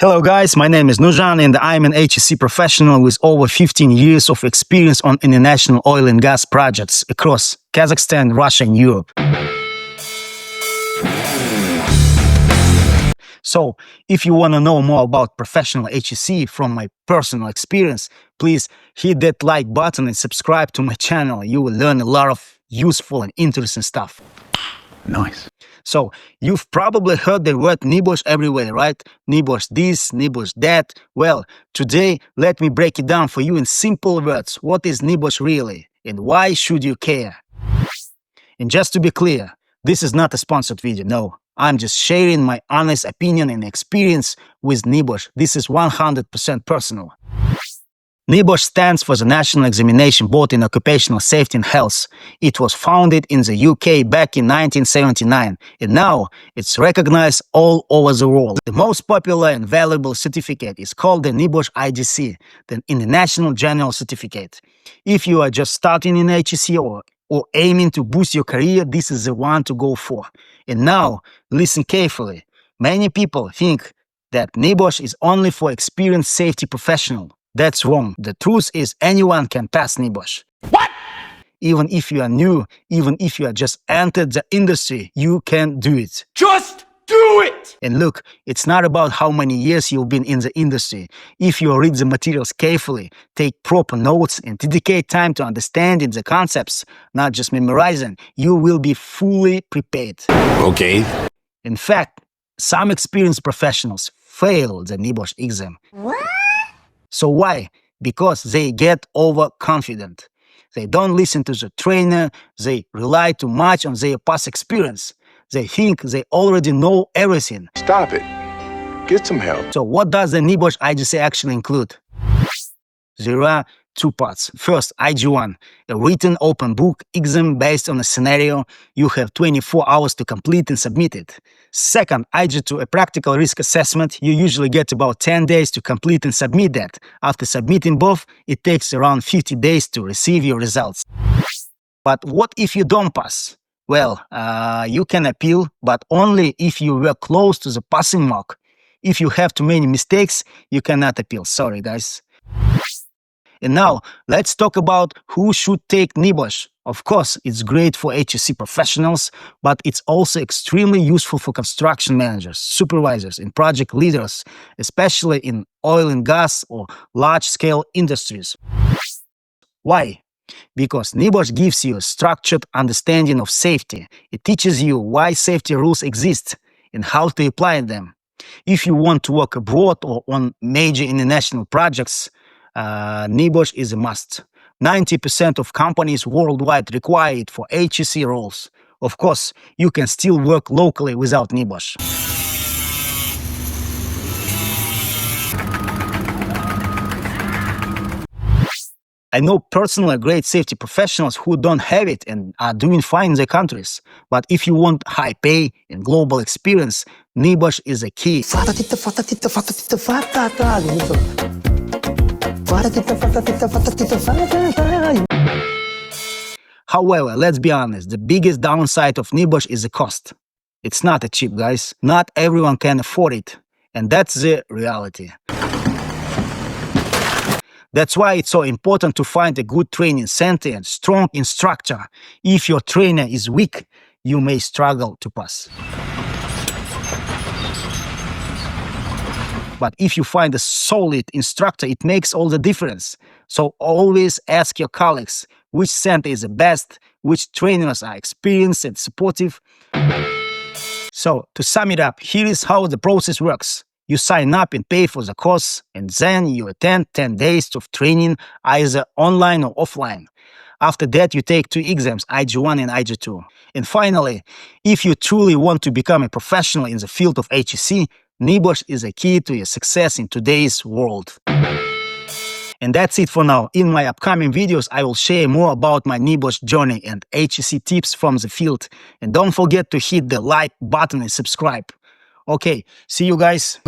Hello guys, my name is Nurjan and I'm an HSE professional with over 15 years of experience on international oil and gas projects across Kazakhstan, Russia and Europe. So, if you want to know more about professional HSE from my personal experience, please hit that like button and subscribe to my channel. You will learn a lot of useful and interesting stuff. Nice. So, you've probably heard the word NEBOSH everywhere, right? NEBOSH this, NEBOSH that. Well, today, let me break it down for you in simple words. What is NEBOSH really? And why should you care? And just to be clear, this is not a sponsored video, no. I'm just sharing my honest opinion and experience with NEBOSH. This is 100% personal. NEBOSH stands for the National Examination Board in Occupational Safety and Health. It was founded in the UK back in 1979, and now it's recognized all over the world. The most popular and valuable certificate is called the NEBOSH IGC, the International General Certificate. If you are just starting in HSE or aiming to boost your career, this is the one to go for. And now, listen carefully. Many people think that NEBOSH is only for experienced safety professionals. That's wrong. The truth is anyone can pass NEBOSH. What? Even if you are new, even if you are just entered the industry, you can do it. Just do it! And look, it's not about how many years you've been in the industry. If you read the materials carefully, take proper notes, and dedicate time to understanding the concepts, not just memorizing, you will be fully prepared. Okay. In fact, some experienced professionals fail the NEBOSH exam. What? So why? Because they get overconfident. They don't listen to the trainer, they rely too much on their past experience. They think they already know everything. Stop it. Get some help. So what does the NEBOSH IGC actually include? There are two parts. First, IG1, a written open book exam based on a scenario. You have 24 hours to complete and submit it. Second, IG2, a practical risk assessment. You usually get about 10 days to complete and submit that. After submitting both, it takes around 50 days to receive your results. But what if you don't pass? Well, you can appeal, but only if you were close to the passing mark. If you have too many mistakes, you cannot appeal. Sorry, guys. And now, let's talk about who should take NEBOSH. Of course, it's great for HSE professionals, but it's also extremely useful for construction managers, supervisors, and project leaders, especially in oil and gas or large-scale industries. Why? Because NEBOSH gives you a structured understanding of safety. It teaches you why safety rules exist and how to apply them. If you want to work abroad or on major international projects, NEBOSH is a must. 90% of companies worldwide require it for HSE roles. Of course, you can still work locally without NEBOSH. I know personally great safety professionals who don't have it and are doing fine in their countries. But if you want high pay and global experience, NEBOSH is a key. However, let's be honest, the biggest downside of NEBOSH is the cost. It's not cheap, guys. Not everyone can afford it. And that's the reality. That's why it's so important to find a good training center and strong instructor. If your trainer is weak, you may struggle to pass. But if you find a solid instructor, it makes all the difference. So always ask your colleagues which center is the best, which trainers are experienced and supportive. So to sum it up, here is how the process works. You sign up and pay for the course, and then you attend 10 days of training, either online or offline. After that, you take 2 exams, IG1 and IG2. And finally, if you truly want to become a professional in the field of HSE, NEBOSH is a key to your success in today's world. And that's it for now. In my upcoming videos, I will share more about my NEBOSH journey and HSE tips from the field. And don't forget to hit the like button and subscribe. Okay, see you guys.